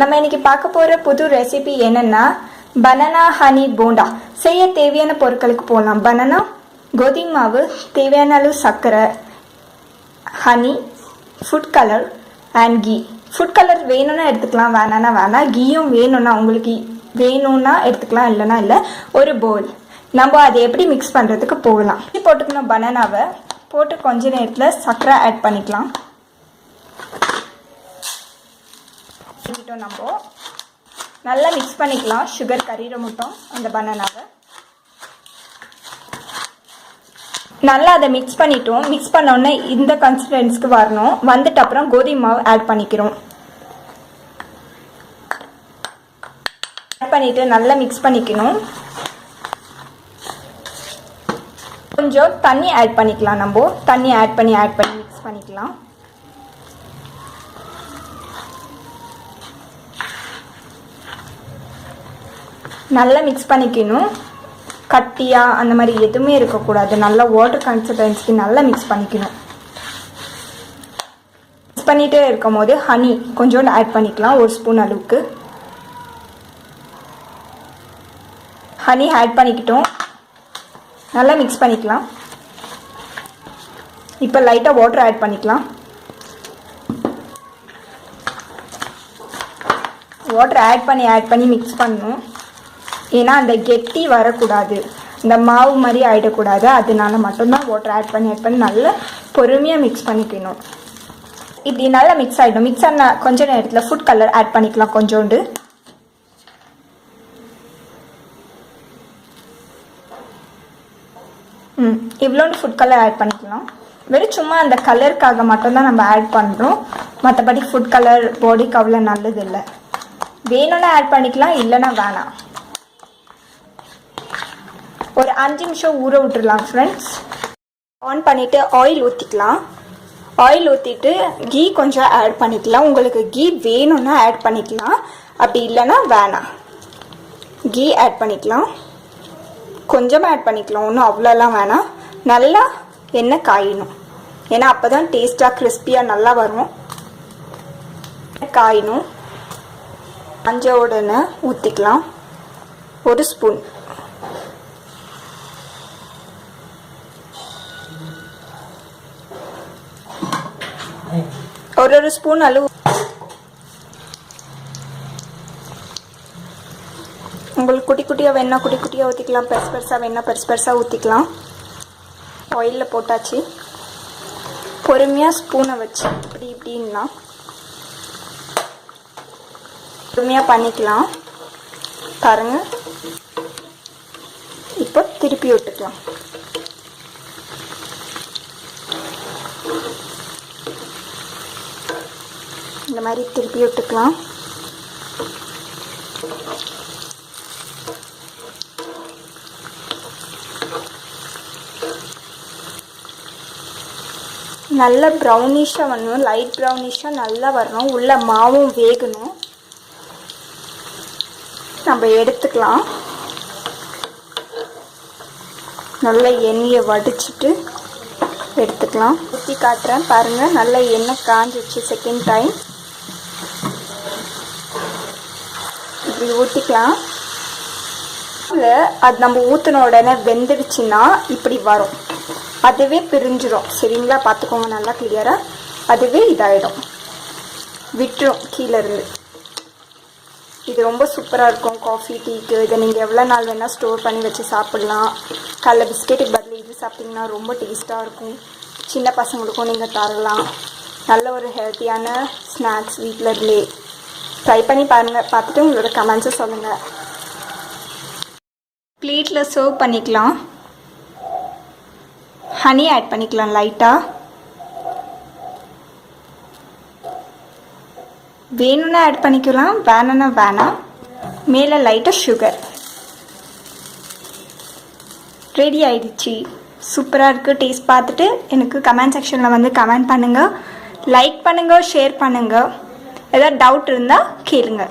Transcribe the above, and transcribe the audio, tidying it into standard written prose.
நம்ம இன்னைக்கு பார்க்க போகிற புது ரெசிபி என்னென்னா பனானா ஹனி போண்டா. செய்ய தேவையான பொருட்களுக்கு போகலாம். பனானா, கோதுமை மாவு, தேவையான அளவு சர்க்கரை, honey, food colour and ghee. Food colour வேணும்னா எடுத்துக்கலாம், வேணான்னா வேணாம். கீயும் வேணும்னா உங்களுக்கு வேணும்னா எடுத்துக்கலாம், இல்லைன்னா இல்லை. ஒரு பவுல். நம்ம அதை எப்படி மிக்ஸ் பண்ணுறதுக்கு போகலாம். போட்டுக்கணும். பனானாவை போட்டு கொஞ்ச நேரத்தில் சர்க்கரை ஆட் பண்ணிக்கலாம். நம்ம நல்லா மிக்ஸ் பண்ணிக்கலாம். சுகர் கறியிற மட்டும் அந்த பனானாவை நல்லா அதை மிக்ஸ் பண்ணிட்டோம். மிக்ஸ் பண்ணோடனே இந்த கன்சிஸ்டன்சிக்கு வரணும். வந்துட்டு அப்புறம் கோதுமை மாவு ஆட் பண்ணிக்கிறோம். ஆட் பண்ணிட்டு நல்லா மிக்ஸ் பண்ணிக்கணும். கொஞ்சம் தண்ணி ஆட் பண்ணிக்கலாம். நம்ம தண்ணி ஆட் பண்ணி மிக்ஸ் பண்ணிக்கலாம். நல்லா மிக்ஸ் பண்ணிக்கணும். கட்டியாக அந்த மாதிரி எதுவுமே இருக்கக்கூடாது. நல்லா வாட்டர் கன்சிஸ்டன்சிக்கு நல்லா மிக்ஸ் பண்ணிக்கணும். மிக்ஸ் பண்ணிகிட்டே இருக்கும் போது ஹனி கொஞ்சோண்டு ஆட் பண்ணிக்கலாம். ஒரு ஸ்பூன் அளவுக்கு ஹனி ஆட் பண்ணிக்கிட்டோம். நல்லா மிக்ஸ் பண்ணிக்கலாம். இப்போ லைட்டாக வாட்டர் ஆட் பண்ணிக்கலாம். வாட்டர் ஆட் பண்ணி மிக்ஸ் பண்ணணும். ஏன்னா அந்த கெட்டி வரக்கூடாது, இந்த மாவு மாதிரி ஆகிடக்கூடாது. அதனால மட்டும்தான் வாட்டர் ஆட் பண்ணி நல்லா பொறுமையாக மிக்ஸ் பண்ணிக்கணும். இப்படி நல்லா மிக்ஸ் ஆகிடும். மிக்ஸ் ஆன கொஞ்ச நேரத்தில் ஃபுட் கலர் ஆட் பண்ணிக்கலாம். கொஞ்சோண்டு இவ்வளோண்டு ஃபுட் கலர் ஆட் பண்ணிக்கலாம். வெறும் சும்மா அந்த கலருக்காக மட்டும்தான் நம்ம ஆட் பண்ணுறோம். மற்றபடி ஃபுட் கலர் பாடிக்கு அவ்வளோ நல்லது இல்லை. வேணும்னா ஆட் பண்ணிக்கலாம், இல்லைன்னா வேணாம். ஒரு 5 நிமிஷம் ஊற விட்டுடலாம் ஃப்ரெண்ட்ஸ். ஆன் பண்ணிவிட்டு ஆயில் ஊற்றிக்கலாம். ஆயில் ஊற்றிட்டு கீ கொஞ்சம் ஆட் பண்ணிக்கலாம். உங்களுக்கு கீ வேணும்னா ஆட் பண்ணிக்கலாம், அப்படி இல்லைன்னா வேணாம். கீ ஆட் பண்ணிக்கலாம். கொஞ்சமாக ஆட் பண்ணிக்கலாம், ஒன்றும் அவ்வளோலாம் வேணாம். நல்லா எண்ணெய் காயணும். ஏன்னா அப்போ தான் டேஸ்ட்டாக கிறிஸ்பியாக நல்லா வரும். காயணும். மஞ்சள் உடனே ஊற்றிக்கலாம். ஒரு ஸ்பூன். ஒரு ஸ்பூன் அளவு. உங்களுக்கு குட்டி குட்டியாக வேணா குட்டி குட்டியாக ஊற்றிக்கலாம், பெருசாக வேணா பெருசாக ஊற்றிக்கலாம். ஆயிலில் போட்டாச்சு. பொறுமையாக ஸ்பூனை வச்சு இப்படின்னா பொறுமையாக பண்ணிக்கலாம். பாருங்கள், இப்போ திருப்பி விட்டுக்கலாம். இந்த மாதிரி திருப்பி விட்டுக்கலாம். நல்ல ப்ரௌனிஷாக வரணும், லைட் ப்ரௌனிஷாக நல்லா வரணும். உள்ள மாவும் வேகணும். நம்ம எடுத்துக்கலாம். நல்லா எண்ணெயை வடிச்சிட்டு எடுத்துக்கலாம். ஊற்றி காட்டுறேன் பாருங்கள். நல்லா எண்ணெய் காஞ்சிச்சு. செகண்ட் டைம் இப்படி ஊற்றிக்கலாம். அது நம்ம ஊற்றின உடனே வெந்துடுச்சுன்னா இப்படி வரும். அதுவே பிரிஞ்சிடும். சரிங்களா, பார்த்துக்கோங்க நல்லா கிளியராக. அதுவே இதாகிடும், விட்டுரும் கீழே இருந்து. இது ரொம்ப சூப்பராக இருக்கும் காஃபி டீக்கு. இதை நீங்கள் எவ்வளோ நாள் வேணால் ஸ்டோர் பண்ணி வச்சு சாப்பிட்லாம். காலைல பிஸ்கெட்டுக்கு பதில் இது சாப்பிட்டிங்கன்னா ரொம்ப டேஸ்ட்டாக இருக்கும். சின்ன பசங்களுக்கும் நீங்கள் தரலாம். நல்ல ஒரு ஹெல்த்தியான ஸ்நாக்ஸ் வீட்டில் இருந்தே. ட்ரை பண்ணி பாருங்கள். பார்த்துட்டு உங்களோட கமெண்ட்ஸை சொல்லுங்கள். பிளேட்டில் சர்வ் பண்ணிக்கலாம். ஹனி ஆட் பண்ணிக்கலாம் லைட்டாக. வேணும்னா ஆட் பண்ணிக்கலாம், வேணும்னா வேணாம். மேலே லைட்டாக சுகர். ரெடி ஆயிடுச்சு. சூப்பராக இருக்குது. டேஸ்ட் பார்த்துட்டு எனக்கு கமெண்ட் செக்ஷனில் வந்து கமெண்ட் பண்ணுங்கள், லைக் பண்ணுங்கள், ஷேர் பண்ணுங்கள். ஏதாவது டவுட் இருந்தால் கேளுங்க.